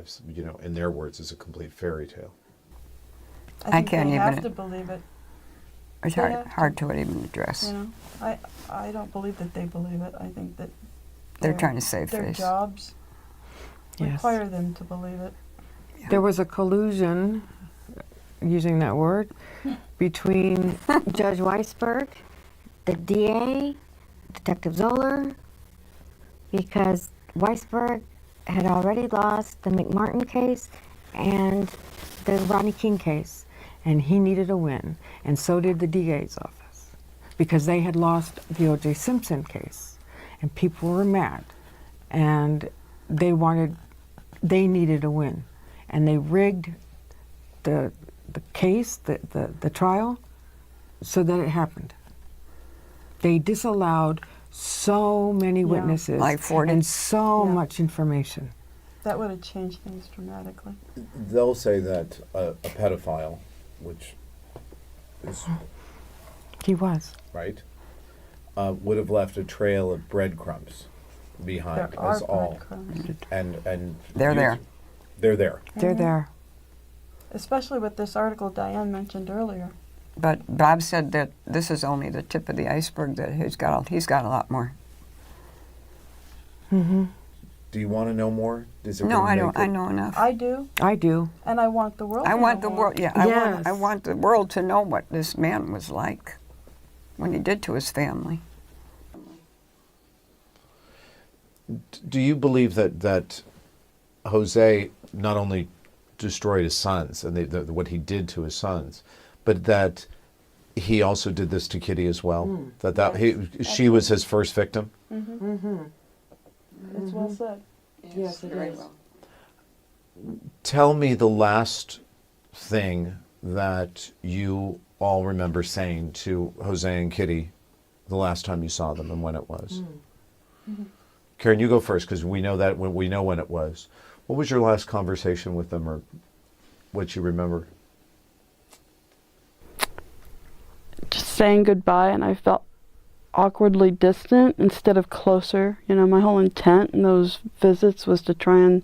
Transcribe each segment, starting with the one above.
lives, in their words, is a complete fairy tale. I can't even. They have to believe it. It's hard to even address. I don't believe that they believe it. I think that they're trying to save their face. jobs require them to believe it. Yeah. There was a collusion, using that word, between Judge Weisberg, the DA, Detective Zoller, because Weisberg had already lost the McMartin case and the Rodney King case. And he needed a win, and so did the DA's office, because they had lost the O.J. Simpson case, and people were mad, and they needed a win, and they rigged the case, the trial, so that it happened. They disallowed so many witnesses like 40. and so much information. That would have changed things dramatically. They'll say that a pedophile, which is He was. right, would have left a trail of breadcrumbs behind There are us all, breadcrumbs. and They're there. They're there. They're there. Especially with this article Diane mentioned earlier. But Bob said that this is only the tip of the iceberg, that he's got a lot more. Mm-hmm. Do you want to know more? Is it No, gonna I make don't. it- I know enough. I do, I do. and I want the world I to want know the more. world. Yeah, Yes. I want the world to know what this man was like, when he did to his family. Do you believe that Jose not only destroyed his sons and what he did to his sons, but that he also did this to Kitty as well? She was his first victim? Mm-hmm. Mm-hmm. It's well said. Yes, it is. Tell me the last thing that you all remember saying to Jose and Kitty the last time you saw them and when it was. Mm-hmm. Karen, you go first, because we know that we know when it was. What was your last conversation with them, or what you remember? Just saying goodbye, and I felt awkwardly distant instead of closer. My whole intent in those visits was to try and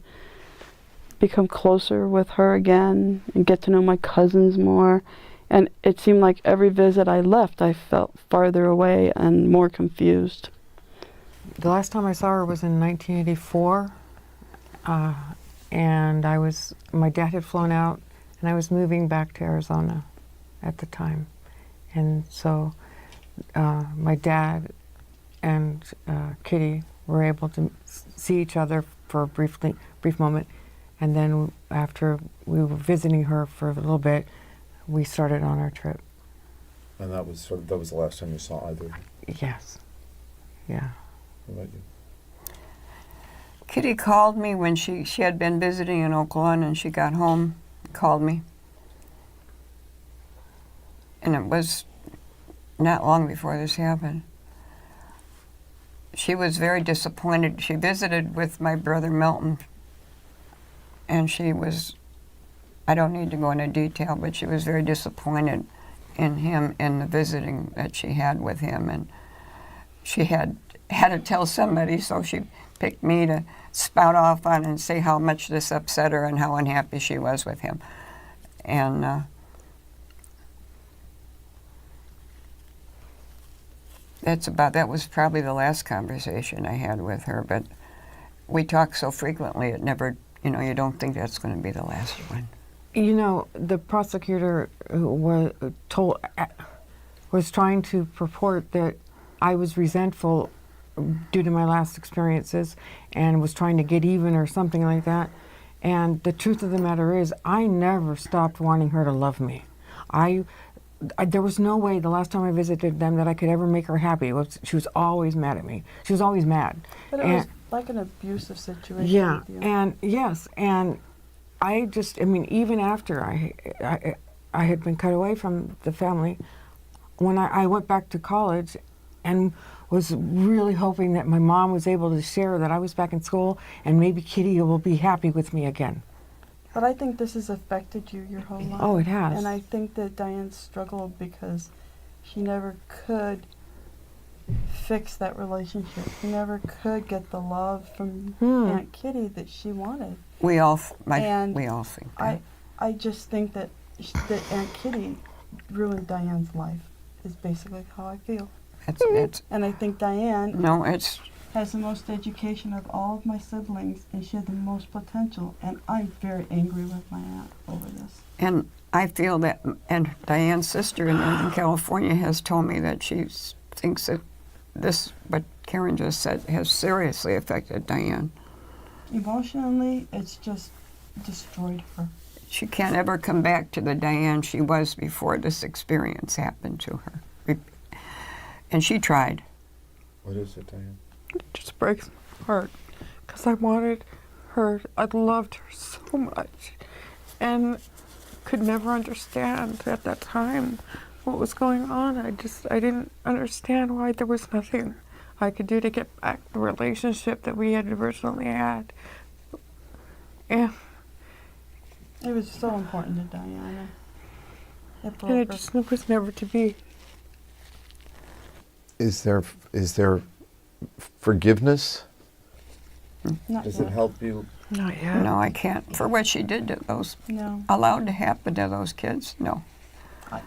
become closer with her again and get to know my cousins more. And it seemed like every visit I left, I felt farther away and more confused. The last time I saw her was in 1984, and my dad had flown out, and I was moving back to Arizona at the time. And so my dad and Kitty were able to see each other for a brief moment, and then after we were visiting her for a little bit, we started on our trip. And that was the last time you saw either. Yes. Yeah. What about you? Kitty called me when she had been visiting in Oakland, and she got home, called me. And it was not long before this happened. She was very disappointed. She visited with my brother Milton, and I don't need to go into detail, but she was very disappointed in him and the visiting that she had with him. And she had to tell somebody, so she picked me to spout off on and say how much this upset her and how unhappy she was with him. And that was probably the last conversation I had with her, but we talk so frequently, it never, you don't think that's going to be the last one. The prosecutor was trying to purport that I was resentful due to my last experiences and was trying to get even or something like that. And the truth of the matter is, I never stopped wanting her to love me. There was no way the last time I visited them that I could ever make her happy. She was always mad at me. She was always mad. But it was like an abusive situation. Yeah, with you. and yes, and even after I had been cut away from the family, when I went back to college and was really hoping that my mom was able to share that I was back in school and maybe Kitty will be happy with me again. But I think this has affected you your whole life. Oh, it has. And I think that Diane struggled because she never could fix that relationship. She never could get the love from Aunt Kitty that she wanted. We all And we all think that. I just think that that Aunt Kitty ruined Diane's life. Is basically how I feel. It's And I think Diane no, it's has the most education of all of my siblings, and she had the most potential. And I'm very angry with my aunt over this. and I feel that, and Diane's sister in Northern California has told me that she thinks that this, what Karen just said, has seriously affected Diane. Emotionally, it's just destroyed her. She can't ever come back to the Diane she was before this experience happened to her. And she tried. What is it, Diane? It just breaks my heart because I wanted her. I loved her so much, and could never understand at that time what was going on. I didn't understand why there was nothing I could do to get back the relationship that we had originally had. And It was so important to Diana. It broke and it her. just was never to be. Is there forgiveness? Not Does yet. it help you? Not yet. No, I can't. For what she did to those, No. allowed to happen to those kids, no.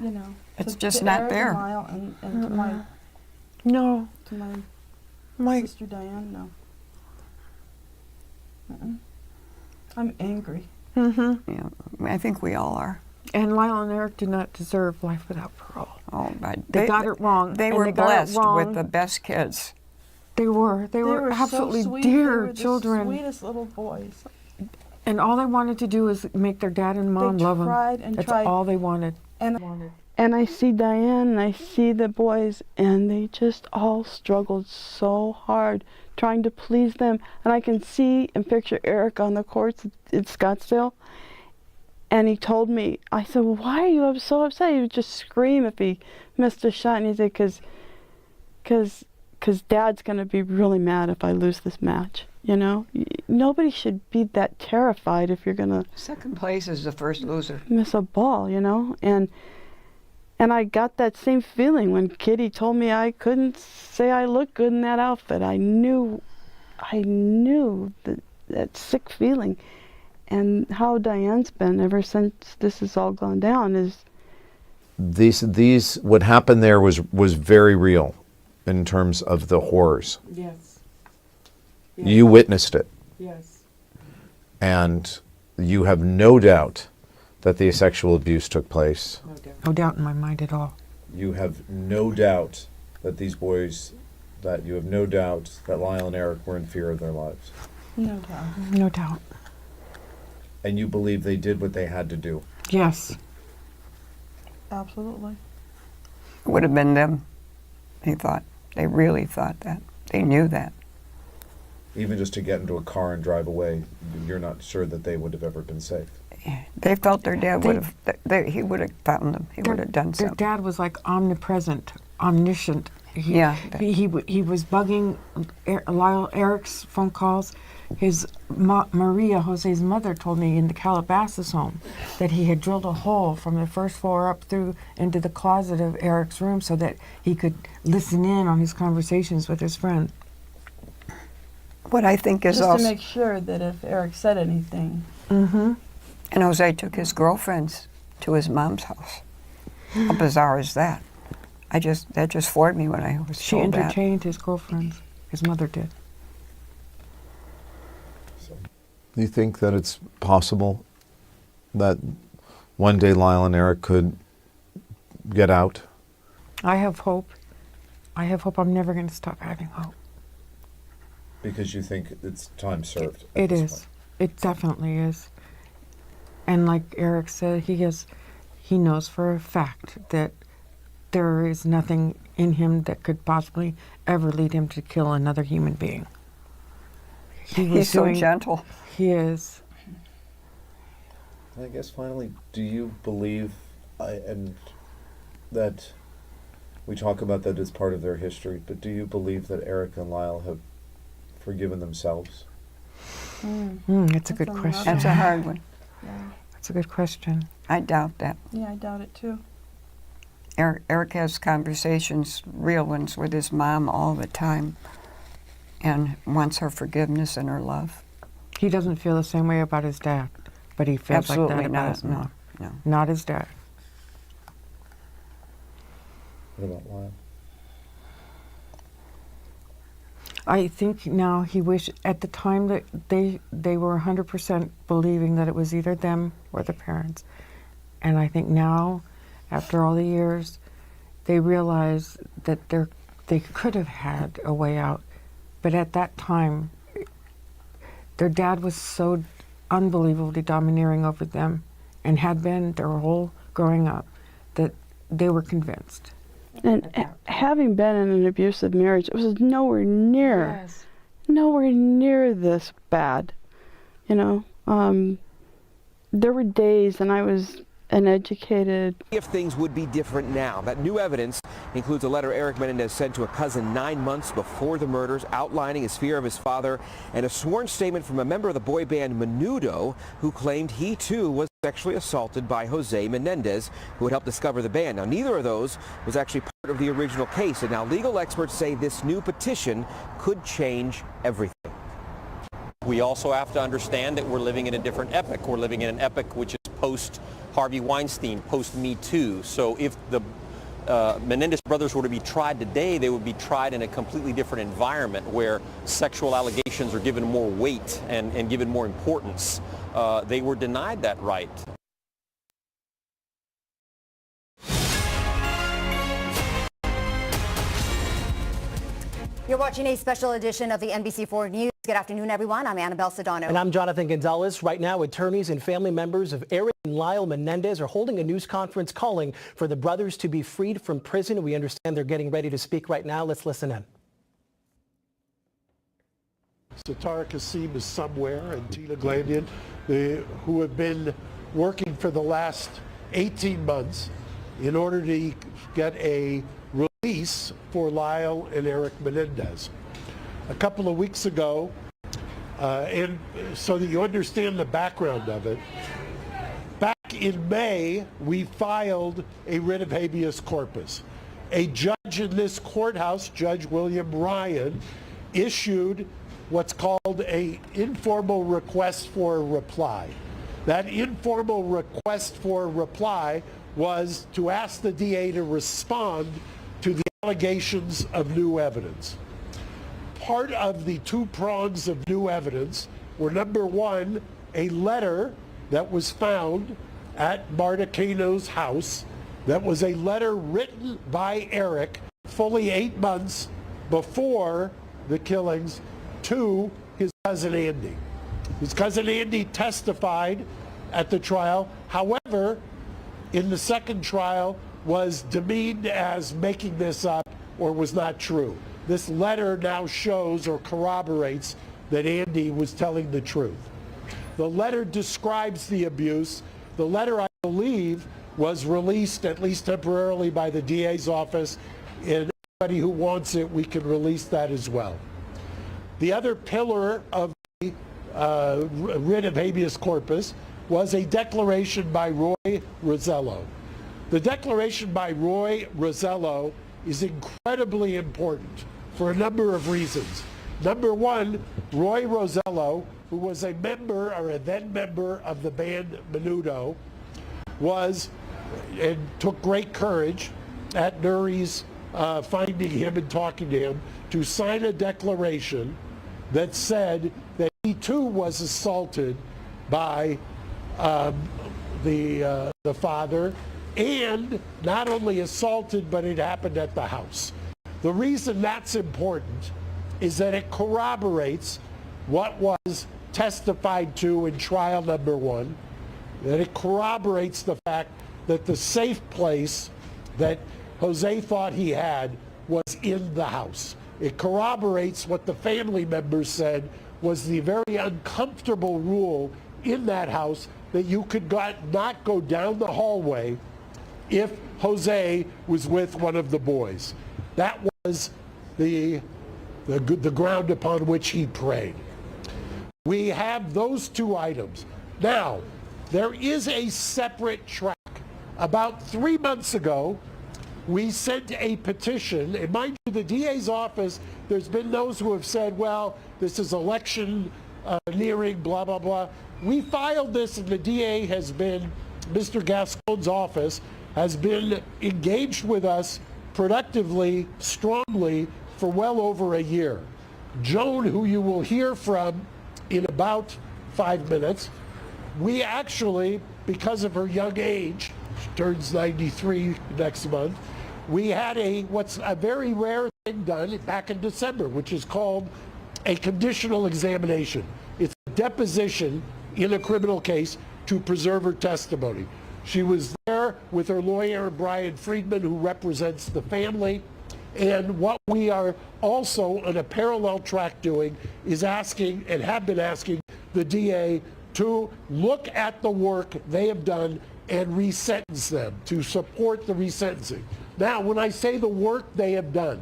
You know. It's to- just to not Eric there. And Lyle and to my No. My sister Diane, no. I'm angry. Mm-hmm. Yeah, I think we all are. And Lyle and Eric did not deserve life without parole. Oh, but They got it wrong. They and were they got it blessed wrong. with the best kids. They were. They were absolutely so sweet. dear They were children. The sweetest little boys. And all they wanted to do was make their dad and mom They love them. tried and That's tried. all they wanted. And And I see Diane and I see the boys, and they just all struggled so hard trying to please them. And I can see and picture Eric on the courts in Scottsdale. And he told me, I said, well, why are you so upset? He would just scream if he missed a shot. And he said, because Dad's going to be really mad if I lose this match. You know, nobody should be that terrified if you're going to Second place is the first loser. miss a ball, you know. And I got that same feeling when Kitty told me I couldn't say I looked good in that outfit. I knew that sick feeling. And how Diane's been ever since this has all gone down is These what happened there was very real in terms of the horrors. Yes. You witnessed it, Yes. and you have no doubt that the sexual abuse took place. No doubt. No doubt in my mind at all. You have no doubt that these boys, that you have no doubt that Lyle and Eric were in fear of their lives. no doubt. No doubt. And you believe they did what they had to do. Yes. Absolutely. It would have been them, he thought. They really thought that. They knew that. Even just to get into a car and drive away, you're not sure that they would have ever been safe. They felt their dad would have, he would have found them. He would have done Their something. dad was like omnipresent, omniscient. Yeah. He was bugging Lyle Eric's phone calls. His Maria, Jose's mother, told me in the Calabasas home that he had drilled a hole from the first floor up through into the closet of Eric's room so that he could listen in on his conversations with his friend. What I think is Just to also, make sure that if Eric said anything, Mm-hmm. and Jose took his girlfriends to his mom's house. How bizarre is that? That just floored me when I was She told that. entertained his girlfriends. His mother did. Do you think that it's possible that one day Lyle and Eric could get out? I have hope. I have hope. I'm never going to stop having hope. Because you think it's time served. It is. It definitely is. And like Eric said, he knows for a fact that there is nothing in him that could possibly ever lead him to kill another human being. He's so gentle. He is. I guess finally, do you believe, and that we talk about that as part of their history, but do you believe that Eric and Lyle have forgiven themselves? That's a good That's a question. That's a hard one. yeah, That's a good question. I doubt that. yeah, I doubt it too. Eric has conversations, real ones, with his mom all the time and wants her forgiveness and her love. He doesn't feel the same way about his dad, but he feels like Absolutely that about his not. mom. No. Not his dad. What about Lyle? I think now he wish at the time that they were 100% believing that it was either them or the parents, and I think now, after all the years, they realize that they could have had a way out, but at that time, their dad was so unbelievably domineering over them, and had been their whole growing up, that they were convinced. And having been in an abusive marriage, it was nowhere near this bad. You know, there were days, and I was an educated. If things would be different now. That new evidence includes a letter Eric Menendez sent to a cousin 9 months before the murders, outlining his fear of his father, and a sworn statement from a member of the boy band Menudo, who claimed he too was sexually assaulted by Jose Menendez, who had helped discover the band. Now, neither of those was actually part of the original case, and now legal experts say this new petition could change everything. We also have to understand that we're living in a different epoch. We're living in an epoch which is post Harvey Weinstein, post Me Too. So if the Menendez brothers were to be tried today, they would be tried in a completely different environment where sexual allegations are given more weight and given more importance. They were denied that right. You're watching a special edition of the NBC4 News. Good afternoon, everyone. I'm Annabelle Sedano. And I'm Jonathan Gonzalez. Right now, attorneys and family members of Eric and Lyle Menendez are holding a news conference calling for the brothers to be freed from prison. We understand they're getting ready to speak right now. Let's listen in. Satara Kasim is somewhere, and Tina Glandian, who have been working for the last 18 months in order to get a release for Lyle and Eric Menendez. A couple of weeks ago, and so that you understand the background of it, back in May, we filed a writ of habeas corpus. A judge in this courthouse, Judge William Ryan, issued what's called an informal request for a reply. That informal request for a reply was to ask the DA to respond to the allegations of new evidence. Part of the two prongs of new evidence were, number one, a letter that was found at Marta Cano's house that was a letter written by Eric fully 8 months before the killings to his cousin Andy. His cousin Andy testified at the trial. However, in the second trial, was demeaned as making this up or was not true. This letter now shows or corroborates that Andy was telling the truth. The letter describes the abuse. The letter, I believe, was released at least temporarily by the DA's office, and anybody who wants it, we can release that as well. The other pillar of the writ of habeas corpus was a declaration by Roy Rosello. The declaration by Roy Rosello is incredibly important for a number of reasons. Number one, Roy Rosello, who was a member or a then member of the band Menudo, was and took great courage at Nuri's finding him and talking to him to sign a declaration that said that he too was assaulted by the father, and not only assaulted, but it happened at the house. The reason that's important is that it corroborates what was testified to in trial number one, that it corroborates the fact that the safe place that Jose thought he had was in the house. It corroborates what the family members said was the very uncomfortable rule in that house, that you could not go down the hallway if Jose was with one of the boys. That was the ground upon which he prayed. We have those two items. Now, there is a separate track. About 3 months ago, we sent a petition, and mind you, the DA's office, there's been those who have said, well, this is election nearing, blah, blah, blah. We filed this, and the DA has been, Mr. Gascon's office, has been engaged with us productively, strongly, for well over a year. Joan, who you will hear from in about 5 minutes, we actually, because of her young age, she turns 93 next month, we had what's a very rare thing done back in December, which is called a conditional examination. It's a deposition in a criminal case to preserve her testimony. She was there with her lawyer, Brian Friedman, who represents the family. And what we are also on a parallel track doing is asking, and have been asking, the DA to look at the work they have done and resentence them, to support the resentencing. Now, when I say the work they have done,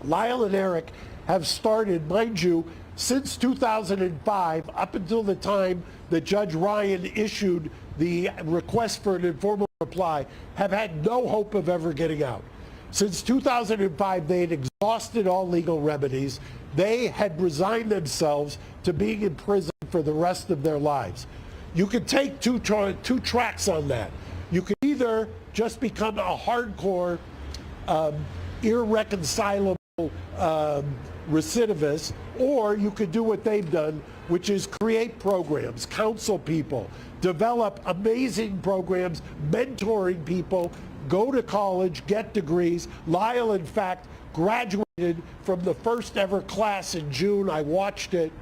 Lyle and Eric have started, mind you, since 2005, up until the time that Judge Ryan issued the request for an informal reply, have had no hope of ever getting out. Since 2005, they had exhausted all legal remedies. They had resigned themselves to being in prison for the rest of their lives. You could take two tracks on that. You could either just become a hardcore, irreconcilable recidivist, or you could do what they've done, which is create programs, counsel people, develop amazing programs, mentoring people, go to college, get degrees. Lyle, in fact, graduated from the first ever class in June. I watched it,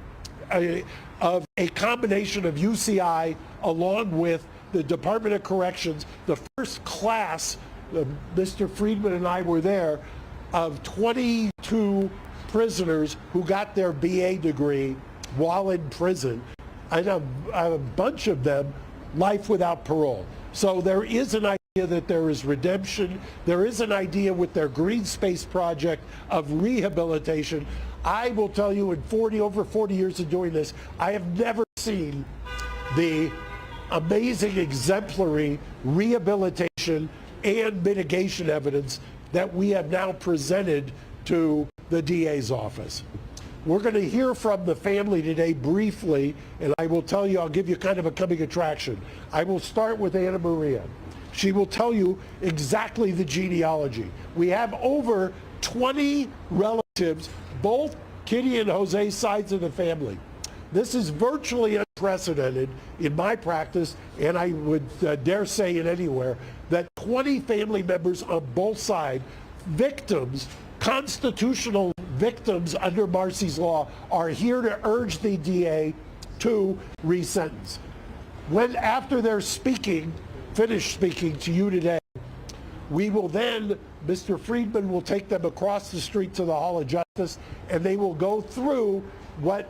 of a combination of UCI along with the Department of Corrections. The first class, Mr. Friedman and I were there, of 22 prisoners who got their BA degree while in prison, and a bunch of them life without parole. So there is an idea that there is redemption. There is an idea with their green space project of rehabilitation. I will tell you, in over 40 years of doing this, I have never seen the amazing exemplary rehabilitation and mitigation evidence that we have now presented to the DA's office. We're going to hear from the family today briefly, and I will tell you, I'll give you kind of a coming attraction. I will start with Anna Maria. She will tell you exactly the genealogy. We have over 20 relatives, both Kitty and Jose's sides of the family. This is virtually unprecedented in my practice, and I would dare say it anywhere, that 20 family members on both sides, victims, constitutional victims under Marcy's law, are here to urge the DA to resentence. After they're finished speaking to you today, we will then, Mr. Friedman will take them across the street to the Hall of Justice, and they will go through what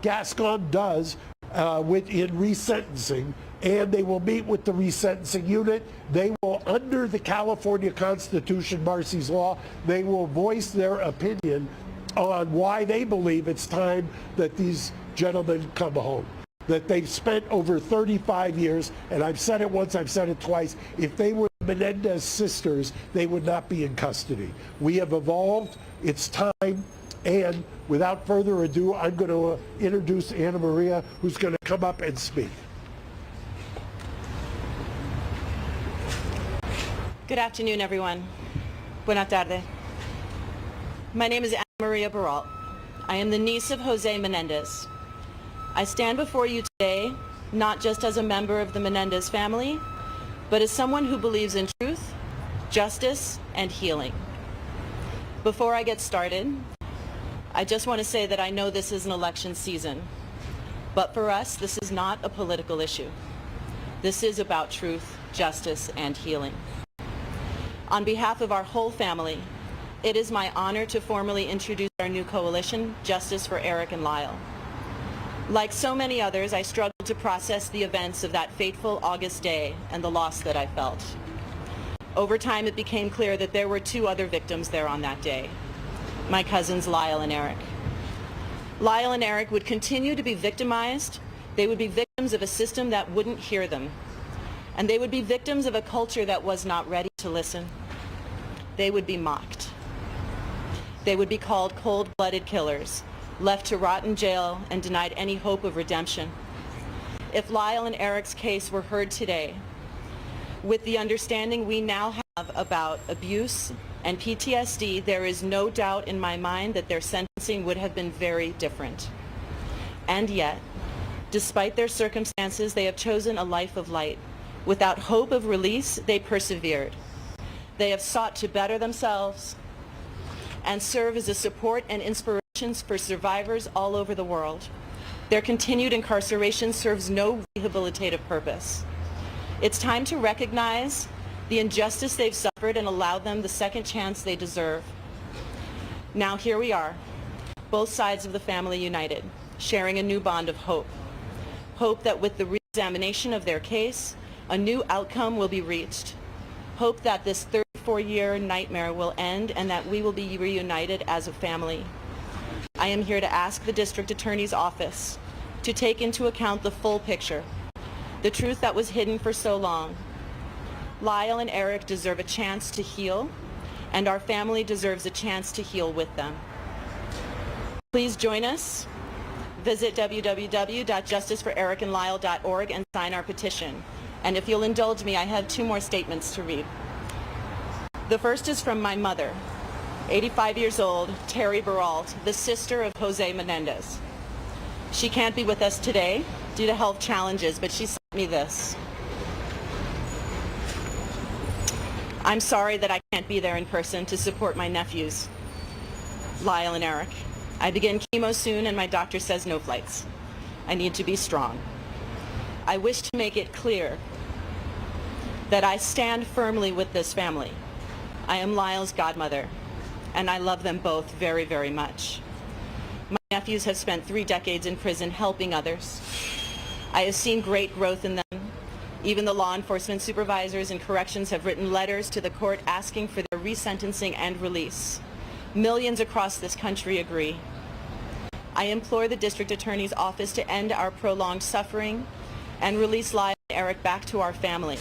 Gascon does in resentencing, and they will meet with the resentencing unit. They will, under the California Constitution, Marcy's law, they will voice their opinion on why they believe it's time that these gentlemen come home. That they've spent over 35 years, and I've said it once, I've said it twice, if they were Menendez sisters, they would not be in custody. We have evolved, it's time, and without further ado, I'm going to introduce Anna Maria, who's going to come up and speak. Good afternoon, everyone. Buena tarde. My name is Anna Maria Baralt. I am the niece of Jose Menendez. I stand before you today not just as a member of the Menendez family, but as someone who believes in truth, justice, and healing. Before I get started, I just want to say that I know this is an election season, but for us, this is not a political issue. This is about truth, justice, and healing. On behalf of our whole family, it is my honor to formally introduce our new coalition, Justice for Eric and Lyle. Like so many others, I struggled to process the events of that fateful August day and the loss that I felt. Over time, it became clear that there were two other victims there on that day, my cousins Lyle and Eric. Lyle and Eric would continue to be victimized. They would be victims of a system that wouldn't hear them. And they would be victims of a culture that was not ready to listen. They would be mocked. They would be called cold-blooded killers, left to rot in jail and denied any hope of redemption. If Lyle and Eric's case were heard today, with the understanding we now have about abuse and PTSD, there is no doubt in my mind that their sentencing would have been very different. And yet, despite their circumstances, they have chosen a life of light. Without hope of release, they persevered. They have sought to better themselves and serve as a support and inspiration for survivors all over the world. Their continued incarceration serves no rehabilitative purpose. It's time to recognize the injustice they've suffered and allow them the second chance they deserve. Now here we are, both sides of the family united, sharing a new bond of hope. Hope that with the re-examination of their case, a new outcome will be reached. Hope that this 34-year nightmare will end and that we will be reunited as a family. I am here to ask the District Attorney's Office to take into account the full picture, the truth that was hidden for so long. Lyle and Eric deserve a chance to heal, and our family deserves a chance to heal with them. Please join us. Visit www.justiceforericandlyle.org and sign our petition. And if you'll indulge me, I have 2 more statements to read. The first is from my mother, 85 years old, Terry Baralt, the sister of Jose Menendez. She can't be with us today due to health challenges, but she sent me this. I'm sorry that I can't be there in person to support my nephews, Lyle and Eric. I begin chemo soon and my doctor says no flights. I need to be strong. I wish to make it clear that I stand firmly with this family. I am Lyle's godmother, and I love them both very, very much. My nephews have spent 3 decades in prison helping others. I have seen great growth in them. Even the law enforcement supervisors and corrections have written letters to the court asking for their resentencing and release. Millions across this country agree. I implore the District Attorney's Office to end our prolonged suffering and release Lyle and Eric back to our family.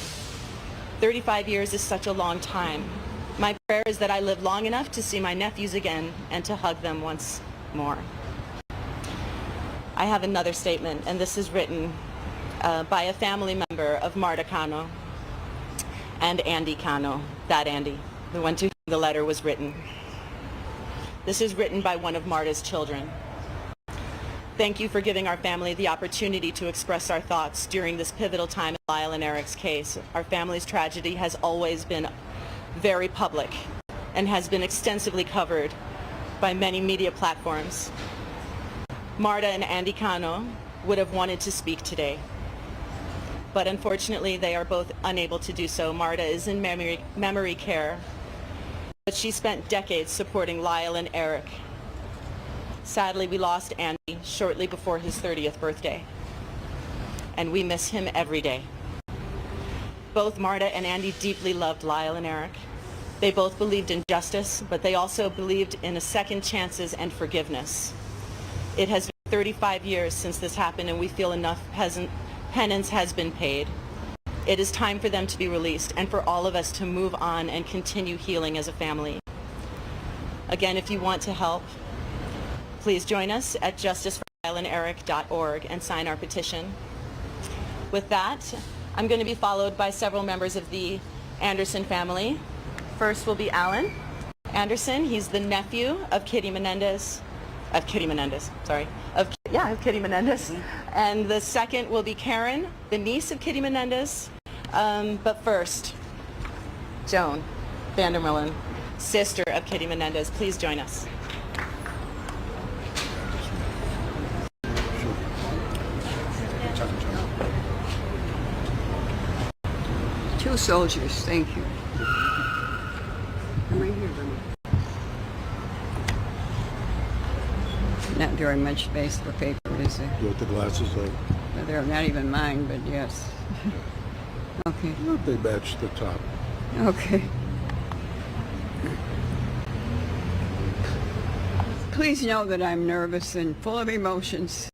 35 years is such a long time. My prayer is that I live long enough to see my nephews again and to hug them once more. I have another statement, and this is written by a family member of Marta Cano and Andy Cano, that Andy, the one to whom the letter was written. This is written by one of Marta's children. Thank you for giving our family the opportunity to express our thoughts during this pivotal time in Lyle and Eric's case. Our family's tragedy has always been very public and has been extensively covered by many media platforms. Marta and Andy Cano would have wanted to speak today, but unfortunately they are both unable to do so. Marta is in memory care, but she spent decades supporting Lyle and Eric. Sadly, we lost Andy shortly before his 30th birthday, and we miss him every day. Both Marta and Andy deeply loved Lyle and Eric. They both believed in justice, but they also believed in second chances and forgiveness. It has been 35 years since this happened, and we feel enough penance has been paid. It is time for them to be released and for all of us to move on and continue healing as a family. Again, if you want to help, please join us at justiceforlyleanderic.org and sign our petition. With that, I'm going to be followed by several members of the Anderson family. First will be Alan Anderson. He's the nephew of Kitty Menendez. Of Kitty Menendez. And the second will be Karen, the niece of Kitty Menendez. But first, Joan Vandermillen, sister of Kitty Menendez. Please join us. Two soldiers, thank you. Come right here, Grandma. Not very much space for paper, is there? You want the glasses on? Well, they're not even mine, but yes. Okay. They match the top. Okay. Please know that I'm nervous and full of emotions.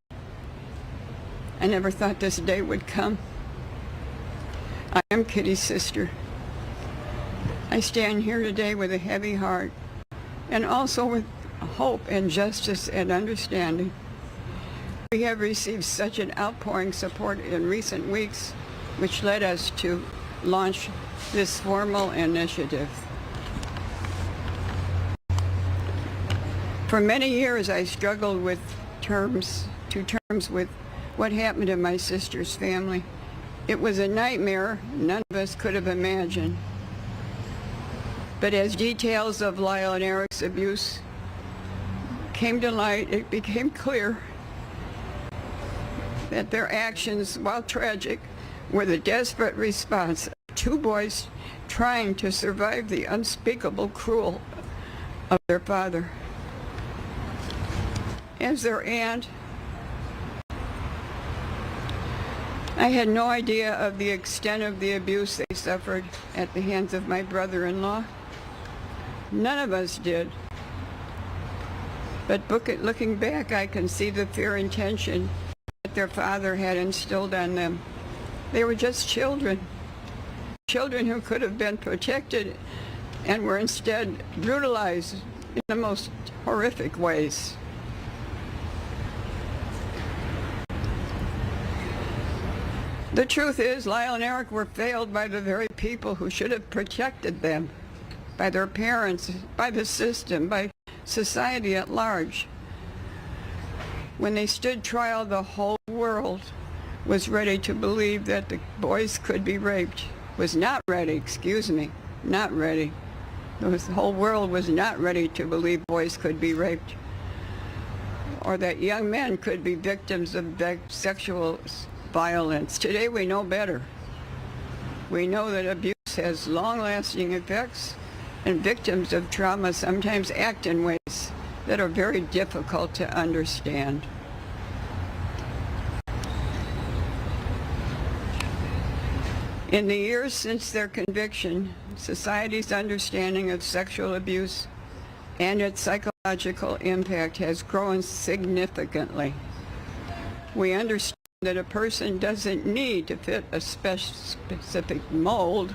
I never thought this day would come. I am Kitty's sister. I stand here today with a heavy heart and also with hope and justice and understanding. We have received such an outpouring support in recent weeks, which led us to launch this formal initiative. For many years, I struggled with terms with what happened to my sister's family. It was a nightmare none of us could have imagined. But as details of Lyle and Eric's abuse came to light, it became clear that their actions, while tragic, were the desperate response of two boys trying to survive the unspeakable cruelty of their father. As their aunt, I had no idea of the extent of the abuse they suffered at the hands of my brother-in-law. None of us did. But looking back, I can see the fear and tension that their father had instilled on them. They were just children who could have been protected and were instead brutalized in the most horrific ways. The truth is, Lyle and Eric were failed by the very people who should have protected them, by their parents, by the system, by society at large. When they stood trial, the whole world was ready to believe that the boys could be raped. Was not ready, not ready. The whole world was not ready to believe boys could be raped, or that young men could be victims of sexual violence. Today we know better. We know that abuse has long-lasting effects, and victims of trauma sometimes act in ways that are very difficult to understand. In the years since their conviction, society's understanding of sexual abuse and its psychological impact has grown significantly. We understand that a person doesn't need to fit a specific mold,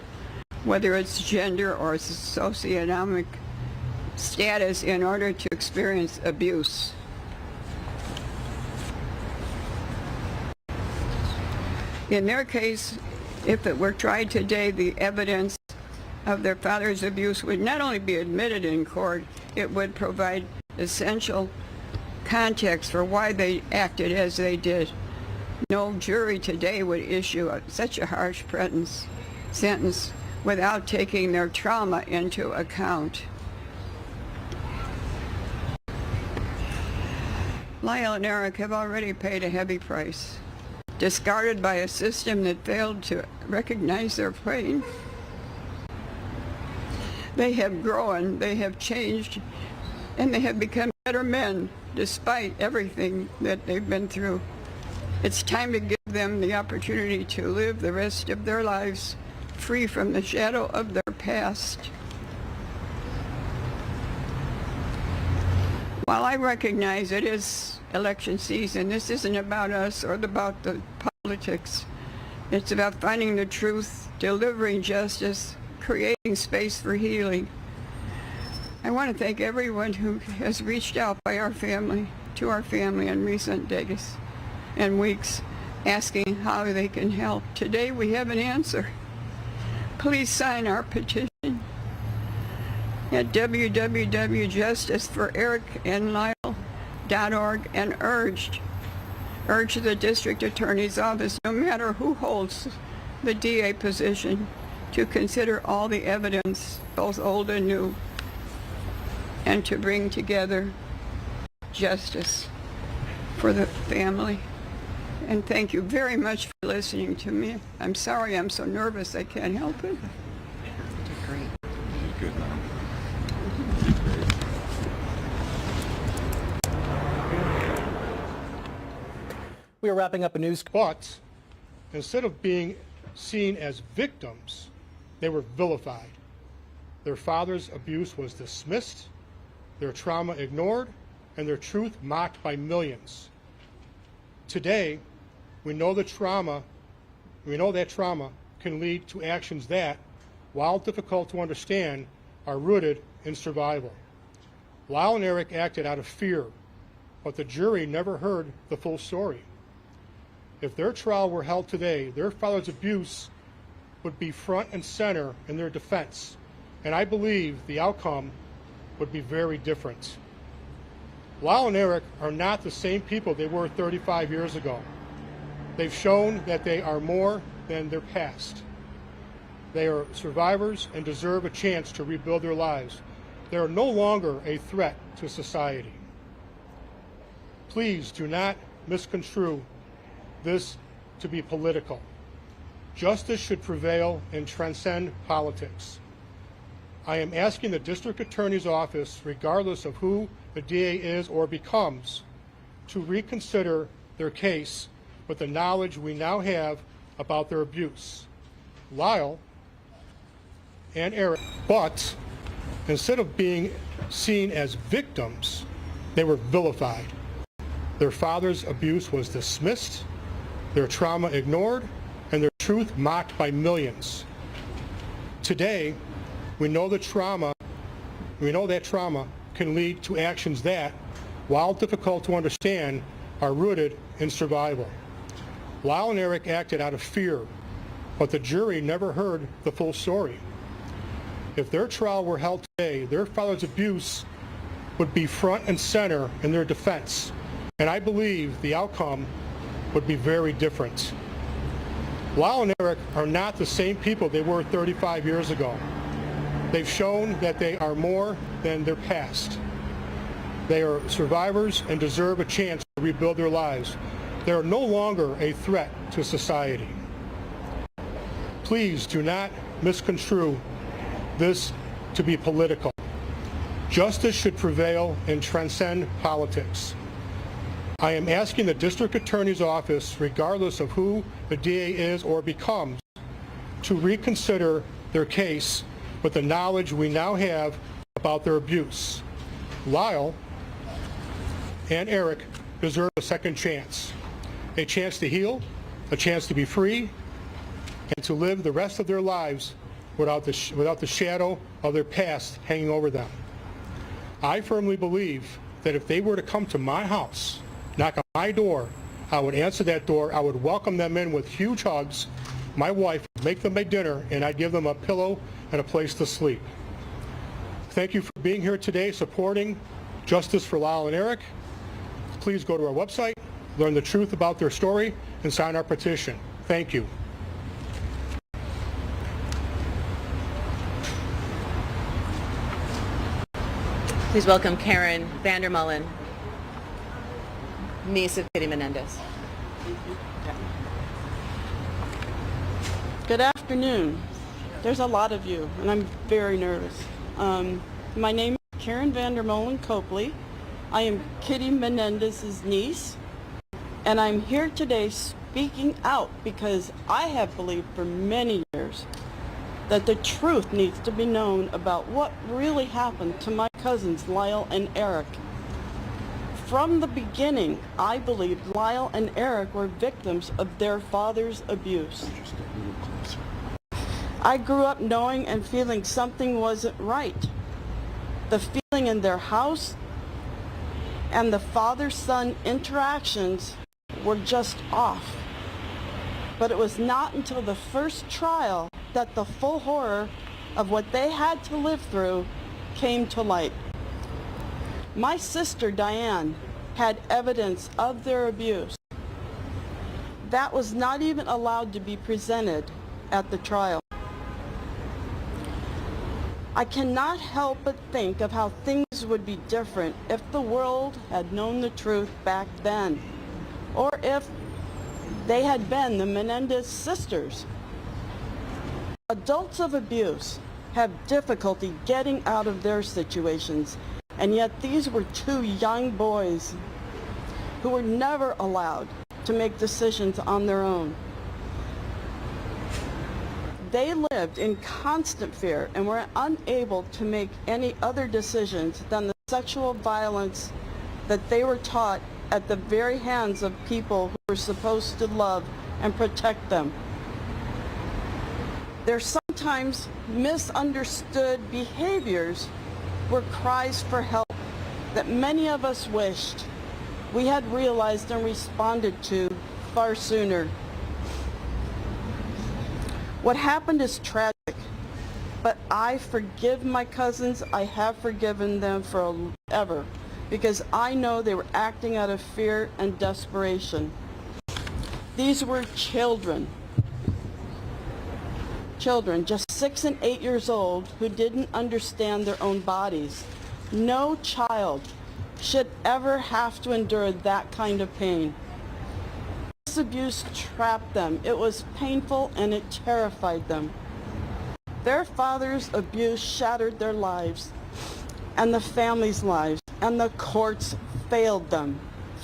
whether it's gender or socioeconomic status, in order to experience abuse. In their case, if it were tried today, the evidence of their father's abuse would not only be admitted in court, it would provide essential context for why they acted as they did. No jury today would issue such a harsh sentence without taking their trauma into account. Lyle and Eric have already paid a heavy price, discarded by a system that failed to recognize their pain. They have grown, they have changed, and they have become better men despite everything that they've been through. It's time to give them the opportunity to live the rest of their lives free from the shadow of their past. While I recognize it is election season, this isn't about us or about the politics. It's about finding the truth, delivering justice, creating space for healing. I want to thank everyone who has reached out to our family in recent days and weeks, asking how they can help. Today we have an answer. Please sign our petition at www.justiceforericandlyle.org and urge the district attorney's office, no matter who holds the DA position, to consider all the evidence, both old and new, and to bring together justice for the family. And thank you very much for listening to me. I'm sorry I'm so nervous I can't help it. Great. Good. We are wrapping up a news. But instead of being seen as victims, they were vilified. Their father's abuse was dismissed, their trauma ignored, and their truth mocked by millions. Today, we know that trauma can lead to actions that, while difficult to understand, are rooted in survival. Lyle and Eric acted out of fear, but the jury never heard the full story. If their trial were held today, their father's abuse would be front and center in their defense, and I believe the outcome would be very different. Lyle and Eric are not the same people they were 35 years ago. They've shown that they are more than their past. They are survivors and deserve a chance to rebuild their lives. They are no longer a threat to society. Please do not misconstrue this to be political. Justice should prevail and transcend politics. I am asking the District Attorney's Office, regardless of who the DA is or becomes, to reconsider their case with the knowledge we now have about their abuse. Lyle and Eric, but instead of being seen as victims, they were vilified. Their father's abuse was dismissed, their trauma ignored, and their truth mocked by millions. Today, we know that trauma can lead to actions that, while difficult to understand, are rooted in survival. Lyle and Eric acted out of fear, but the jury never heard the full story. If their trial were held today, their father's abuse would be front and center in their defense, and I believe the outcome would be very different. Lyle and Eric are not the same people they were 35 years ago. They've shown that they are more than their past. They are survivors and deserve a chance to rebuild their lives. They are no longer a threat to society. Please do not misconstrue this to be political. Justice should prevail and transcend politics. I am asking the District Attorney's Office, regardless of who the DA is or becomes, to reconsider their case with the knowledge we now have about their abuse. Lyle and Eric deserve a second chance to heal, a chance to be free, and to live the rest of their lives without the shadow of their past hanging over them. I firmly believe that if they were to come to my house, knock on my door, I would answer that door, I would welcome them in with huge hugs, my wife would make them a dinner, and I'd give them a pillow and a place to sleep. Thank you for being here today, supporting justice for Lyle and Eric. Please go to our website, learn the truth about their story, and sign our petition. Thank you. Please welcome Karen Vandermullen, niece of Kitty Menendez. Good afternoon. There's a lot of you, and I'm very nervous. My name is Karen Vandermullen Copley. I am Kitty Menendez's niece, and I'm here today speaking out because I have believed for many years that the truth needs to be known about what really happened to my cousins Lyle and Eric. From the beginning, I believed Lyle and Eric were victims of their father's abuse. I grew up knowing and feeling something wasn't right. The feeling in their house and the father-son interactions were just off. But it was not until the first trial that the full horror of what they had to live through came to light. My sister Diane had evidence of their abuse. That was not even allowed to be presented at the trial. I cannot help but think of how things would be different if the world had known the truth back then, or if they had been the Menendez sisters. Adults of abuse have difficulty getting out of their situations, and yet these were two young boys who were never allowed to make decisions on their own. They lived in constant fear and were unable to make any other decisions than the sexual violence that they were taught at the very hands of people who were supposed to love and protect them. Their sometimes misunderstood behaviors were cries for help that many of us wished we had realized and responded to far sooner. What happened is tragic, but I forgive my cousins. I have forgiven them forever because I know they were acting out of fear and desperation. These were children, just 6 and 8 years old, who didn't understand their own bodies. No child should ever have to endure that kind of pain. This abuse trapped them. It was painful and it terrified them. Their father's abuse shattered their lives and the family's lives, and the courts failed them,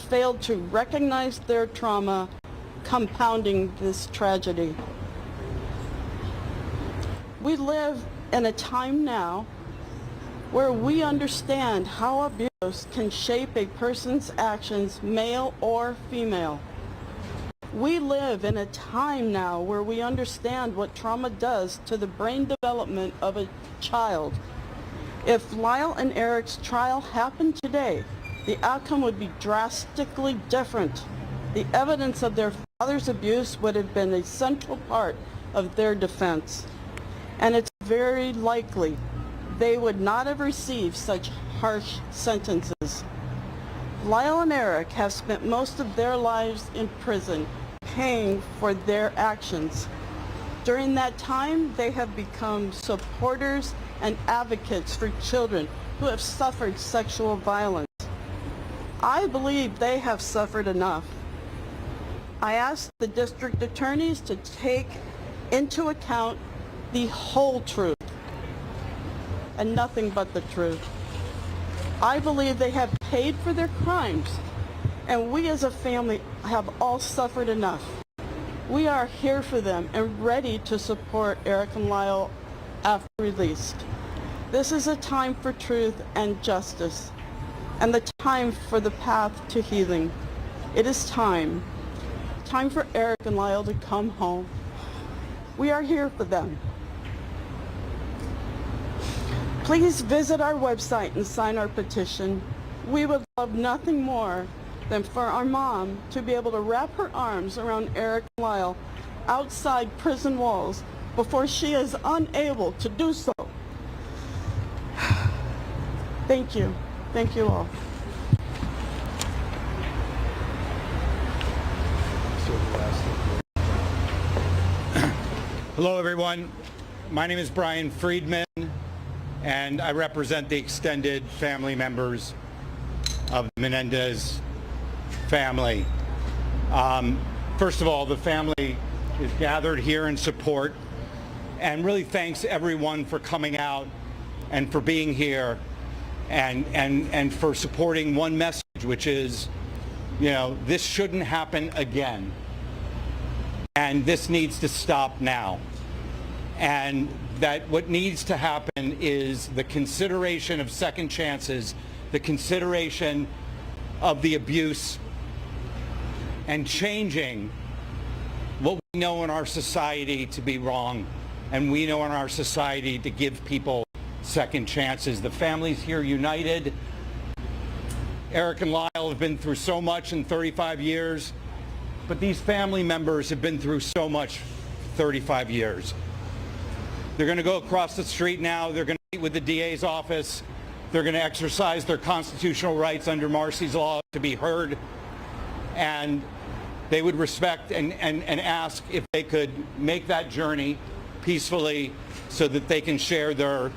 failed to recognize their trauma, compounding this tragedy. We live in a time now where we understand how abuse can shape a person's actions, male or female. We live in a time now where we understand what trauma does to the brain development of a child. If Lyle and Eric's trial happened today, the outcome would be drastically different. The evidence of their father's abuse would have been a central part of their defense. And it's very likely they would not have received such harsh sentences. Lyle and Eric have spent most of their lives in prison, paying for their actions. During that time, they have become supporters and advocates for children who have suffered sexual violence. I believe they have suffered enough. I ask the district attorneys to take into account the whole truth and nothing but the truth. I believe they have paid for their crimes, and we as a family have all suffered enough. We are here for them and ready to support Eric and Lyle after released. This is a time for truth and justice, and the time for the path to healing. It is time for Eric and Lyle to come home. We are here for them. Please visit our website and sign our petition. We would love nothing more than for our mom to be able to wrap her arms around Eric and Lyle outside prison walls before she is unable to do so. Thank you. Thank you all. Hello, everyone. My name is Brian Friedman, and I represent the extended family members of the Menendez family. First of all, the family is gathered here in support, and really thanks everyone for coming out and for being here and for supporting one message, which is, you know, this shouldn't happen again. And this needs to stop now. And that what needs to happen is the consideration of second chances, the consideration of the abuse, and changing what we know in our society to be wrong, and we know in our society to give people second chances. The family's here united. Eric and Lyle have been through so much in 35 years, but these family members have been through so much 35 years. They're going to go across the street now. They're going to meet with the DA's office. They're going to exercise their constitutional rights under Marcy's law to be heard. And they would respect and ask if they could make that journey peacefully so that they can share their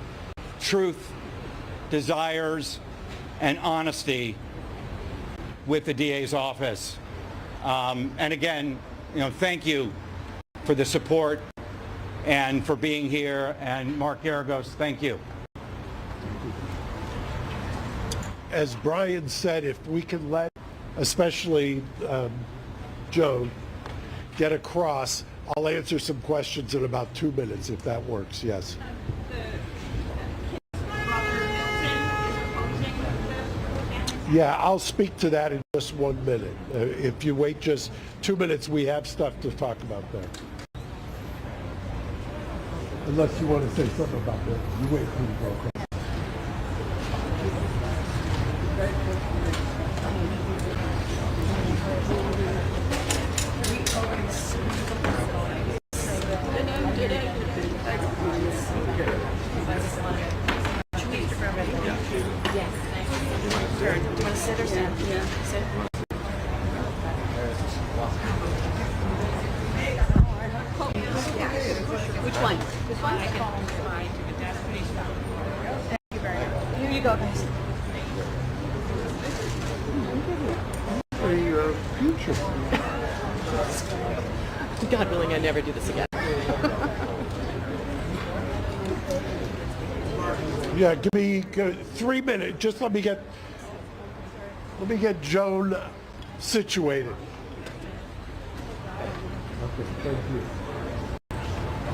truth, desires, and honesty with the DA's office. And again, you know, thank you for the support and for being here. And Mark Garagos, thank you. As Brian said, if we can let, especially Joe, get across, I'll answer some questions in about 2 minutes, if that works. Yes. Yeah, I'll speak to that in just 1 minute. If you wait just 2 minutes, we have stuff to talk about there. Unless you want to say something about that. You wait for me to go across. understand. Yeah. Which one? This one? Thank you very much. Here you go, guys. Future. God willing, I never do this again. Yeah, give me 3 minutes. Just let me get Joan situated. Okay, thank you.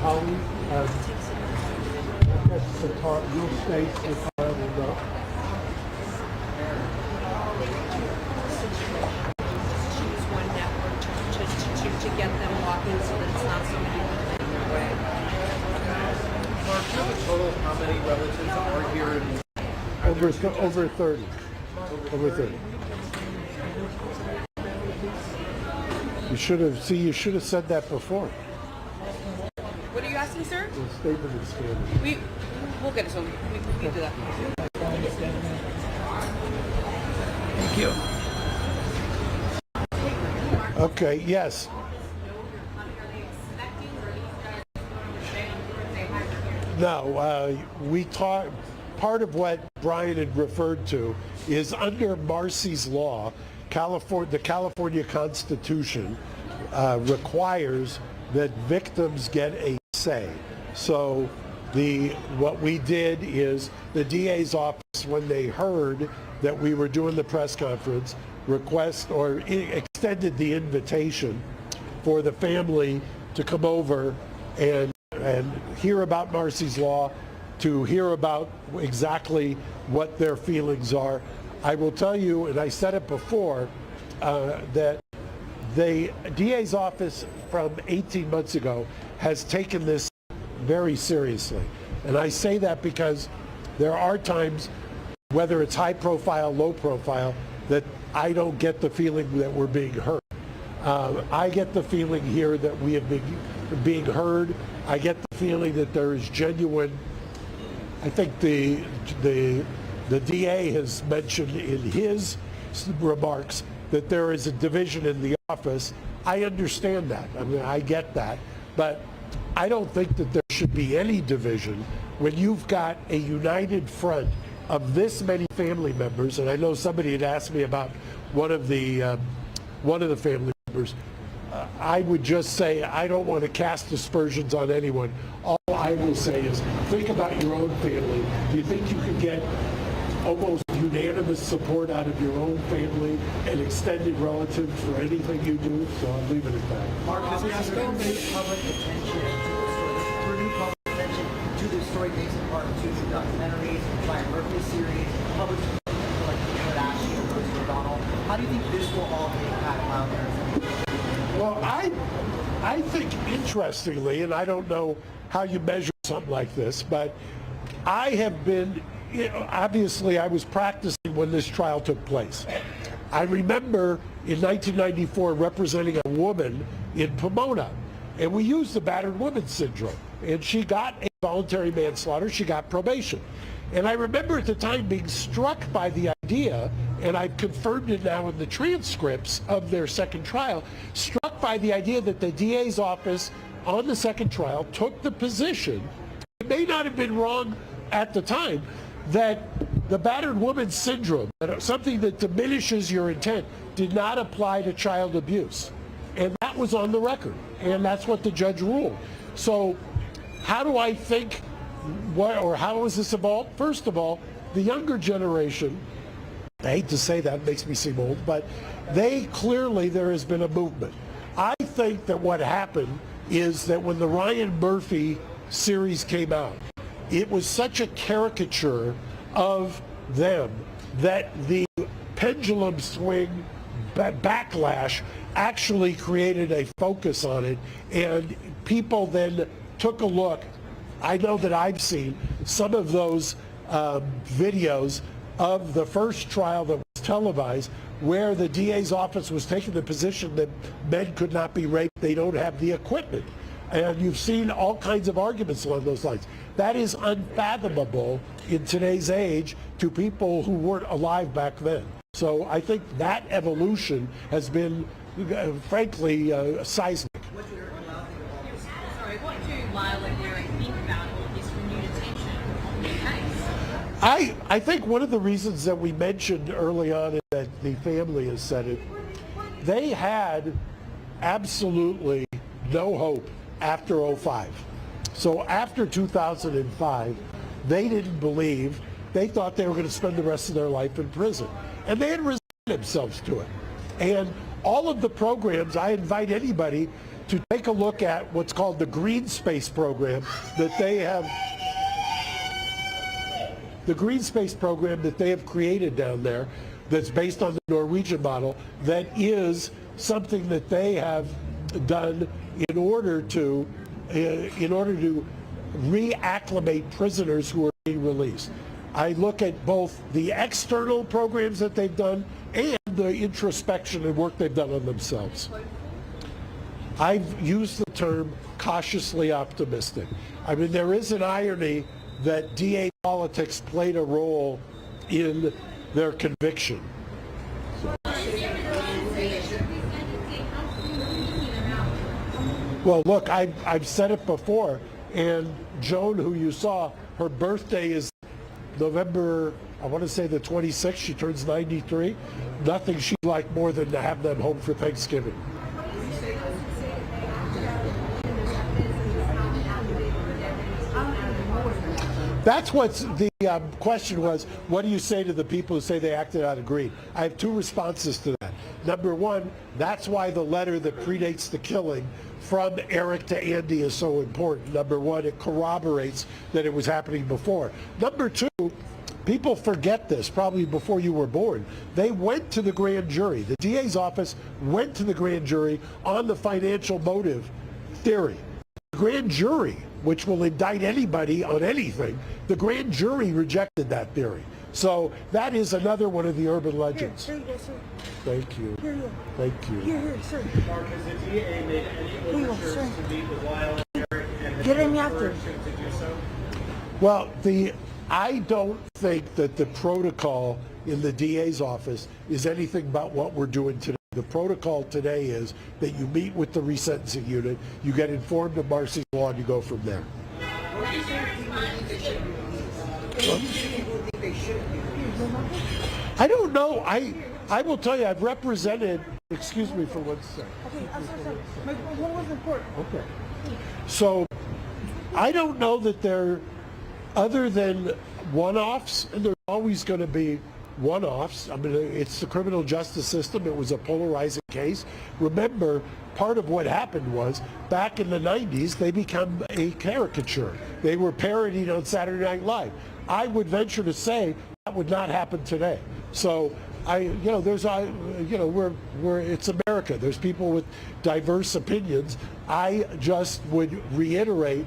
Holly, you'll stay with I will go. Choose one network to get them walking so that it's not so many people in their way. Mark, do you have a total of how many relatives are here? Over 30. Over 30. You should have said that before. What are you asking, sir? The statement is standard. We'll get it, so we can do that. Thank you. Okay, yes. No, we talked, part of what Brian had referred to is under Marcy's law, the California Constitution requires that victims get a say. So what we did is the DA's office, when they heard that we were doing the press conference, extended the invitation for the family to come over and hear about Marcy's law, to hear about exactly what their feelings are. I will tell you, and I said it before, that the DA's office from 18 months ago has taken this very seriously. And I say that because there are times, whether it's high profile, low profile, that I don't get the feeling that we're being heard. I get the feeling here that we have been being heard. I get the feeling that there is genuine, I think the DA has mentioned in his remarks that there is a division in the office. I understand that. I mean, I get that. But I don't think that there should be any division when you've got a united front of this many family members. And I know somebody had asked me about one of the family members. I would just say I don't want to cast aspersions on anyone. All I will say is think about your own family. Do you think you could get almost unanimous support out of your own family and extended relatives for anything you do? So I'll leave it at that. Mark, this has been public attention to the story based in part to the documentaries, Brian Murphy series, public like Kardashian and Rosie O'Donnell. How do you think this will all impact Lyle Harrison? Well, I think interestingly, and I don't know how you measure something like this, but I have been, obviously I was practicing when this trial took place. I remember in 1994 representing a woman in Pomona, and we used the battered woman syndrome, and she got a voluntary manslaughter, she got probation. And I remember at the time being struck by the idea, and I've confirmed it now in the transcripts of their second trial, struck by the idea that the DA's office on the second trial took the position, it may not have been wrong at the time, that the battered woman syndrome, something that diminishes your intent, did not apply to child abuse. And that was on the record, and that's what the judge ruled. So how do I think, how has this evolved? First of all, the younger generation, I hate to say that, it makes me seem old, but there has been a movement. I think that what happened is that when the Ryan Murphy series came out, it was such a caricature of them that the pendulum swing backlash actually created a focus on it, and people then took a look. I know that I've seen some of those videos of the first trial that was televised where the DA's office was taking the position that men could not be raped, they don't have the equipment. And you've seen all kinds of arguments along those lines. That is unfathomable in today's age to people who weren't alive back then. So I think that evolution has been, frankly, seismic. Sorry, what do Lyle and Eric think about all this renewed attention on their case? I think one of the reasons that we mentioned early on that the family has said it, they had absolutely no hope after 05. So after 2005, they didn't believe, they thought they were going to spend the rest of their life in prison. And they had resigned themselves to it. And all of the programs, I invite anybody to take a look at what's called the Green Space program that they have. The Green Space program that they have created down there, that's based on the Norwegian model, that is something that they have done in order to reacclimate prisoners who are being released. I look at both the external programs that they've done and the introspection and work they've done on themselves. I've used the term cautiously optimistic. I mean, there is an irony that DA politics played a role in their conviction. Well, look, I've said it before, and Joan, who you saw, her birthday is November, I want to say the 26th, she turns 93. Nothing she'd like more than to have them home for Thanksgiving. That's what the question was. What do you say to the people who say they acted out of greed? I have two responses to that. Number one, that's why the letter that predates the killing from Eric to Andy is so important. Number one, it corroborates that it was happening before. Number two, people forget this, probably before you were born. They went to the grand jury. The DA's office went to the grand jury on the financial motive theory. The grand jury, which will indict anybody on anything, the grand jury rejected that theory. So that is another one of the urban legends. Here you go, sir. Thank you. Here you go. Thank you. Here, sir. Mark, has the DA made any overtures to meet with Lyle and Eric and Get him out there. to do so? Well, I don't think that the protocol in the DA's office is anything about what we're doing today. The protocol today is that you meet with the resentencing unit, you get informed of Marcy's law, and you go from there. I don't know. I will tell you, I've represented, excuse me for 1 second. Okay, I'm sorry. My one was important. Okay. So I don't know that they're, other than one-offs, and there's always going to be one-offs. I mean, it's the criminal justice system. It was a polarizing case. Remember, part of what happened was, back in the 90s, they became a caricature. They were parodied on Saturday Night Live. I would venture to say that would not happen today. So it's America. There's people with diverse opinions. I just would reiterate,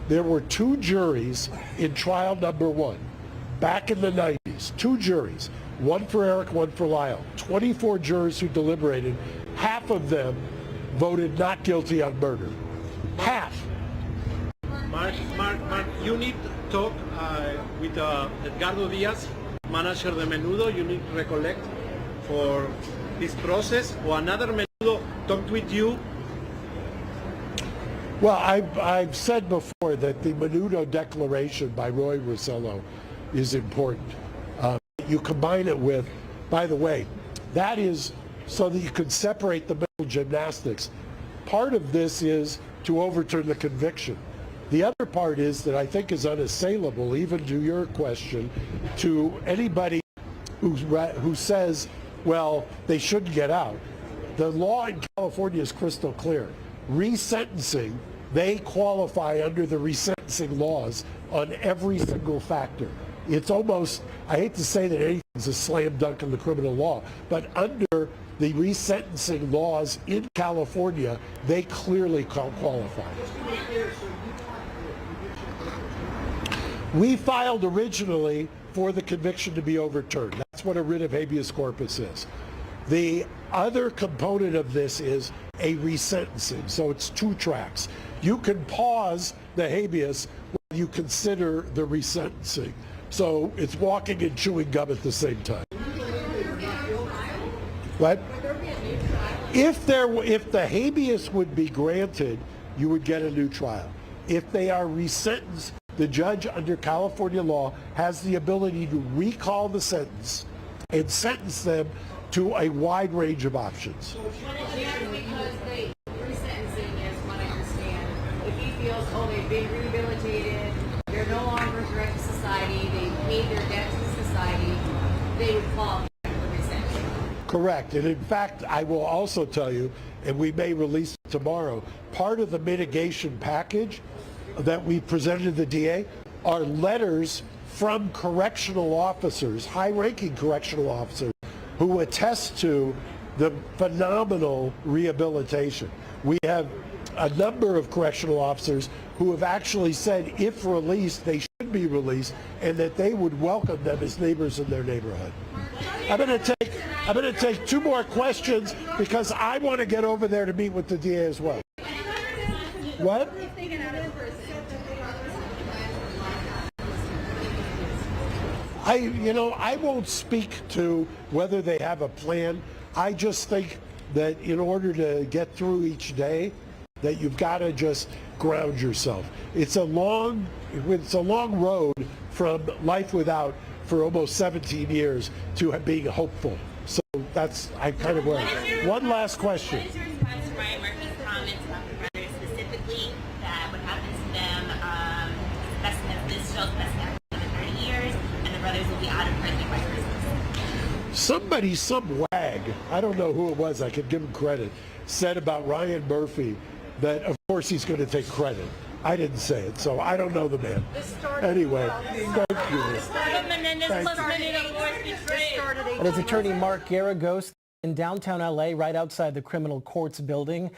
there were two juries in trial number one. Back in the 90s, two juries, one for Eric, one for Lyle. 24 jurors who deliberated, half of them voted not guilty on murder. Half. Mark, you need to talk with Edgardo Diaz, manager de Menudo. You need to recollect for this process, or another Menudo talked with you. Well, I've said before that the Menudo declaration by Roy Rosello is important. You combine it with, by the way, that is so that you can separate the mental gymnastics. Part of this is to overturn the conviction. The other part is that I think is unassailable, even to your question, to anybody who says, well, they shouldn't get out. The law in California is crystal clear. Resentencing, they qualify under the resentencing laws on every single factor. It's almost, I hate to say that anything's a slam dunk in the criminal law, but under the resentencing laws in California, they clearly qualify. We filed originally for the conviction to be overturned. That's what a writ of habeas corpus is. The other component of this is a resentencing, so it's two tracks. You can pause the habeas while you consider the resentencing. So it's walking and chewing gum at the same time. But if the habeas would be granted, you would get a new trial. If they are resentenced, the judge under California law has the ability to recall the sentence and sentence them to a wide range of options. Because they resentencing is what I understand. If he feels, oh, they've been rehabilitated, they're no longer a threat to society, they've paid their debt to society, they would qualify for resentencing. Correct. And in fact, I will also tell you, and we may release it tomorrow, part of the mitigation package that we presented to the DA are letters from correctional officers, high-ranking correctional officers, who attest to the phenomenal rehabilitation. We have a number of correctional officers who have actually said if released, they should be released, and that they would welcome them as neighbors in their neighborhood. I'm going to take 2 more questions because I want to get over there to meet with the DA as well. What? I won't speak to whether they have a plan. I just think that in order to get through each day, that you've got to just ground yourself. It's a long road from life without for almost 17 years to being hopeful. So that's kind of where. One last question. What is your response to Ryan Murphy's comments about the brothers specifically, that what happens to them, this show's best happen in 30 years, and the brothers will be out of prison by Christmas? Somebody, some wag, I don't know who it was, I could give him credit, said about Ryan Murphy that of course he's going to take credit. I didn't say it, so I don't know the man. Anyway, thank you. It is attorney Mark Garagos in downtown LA, right outside the criminal courts building,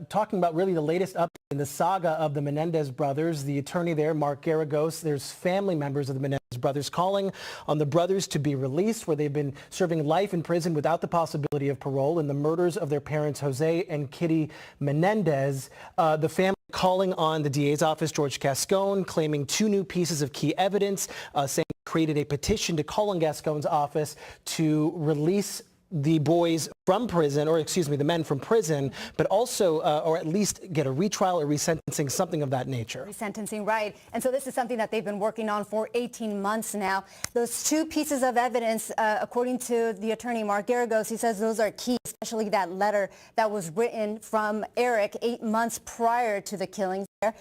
talking about really the latest update in the saga of the Menendez brothers. The attorney there, Mark Garagos, there's family members of the Menendez brothers calling on the brothers to be released, where they've been serving life in prison without the possibility of parole in the murders of their parents, Jose and Kitty Menendez. The family calling on the DA's office, George Gascon, claiming 2 new pieces of key evidence, saying created a petition to call on Gascon's office to release the boys from prison, or excuse me, the men from prison, but also, or at least get a retrial or resentencing, something of that nature. Resentencing, right. And so this is something that they've been working on for 18 months now. Those 2 pieces of evidence, according to the attorney Mark Garagos, he says those are key, especially that letter that was written from Eric 8 months prior to the killings there,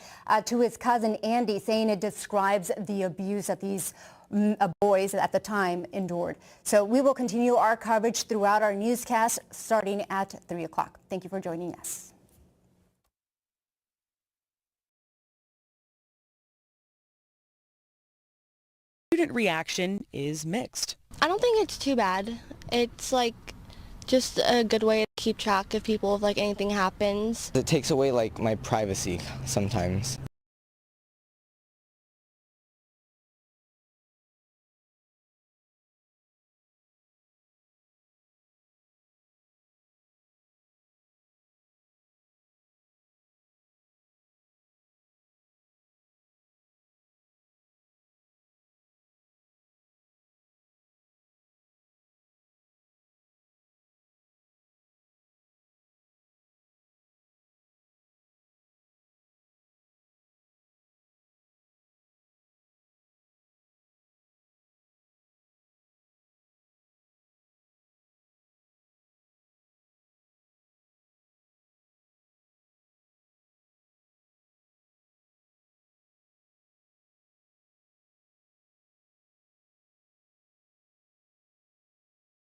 to his cousin Andy, saying it describes the abuse that these boys at the time endured. So we will continue our coverage throughout our newscast starting at 3 o'clock. Thank you for joining us. Student reaction is mixed. I don't think it's too bad. It's like just a good way to keep track of people if like anything happens. It takes away like my privacy sometimes.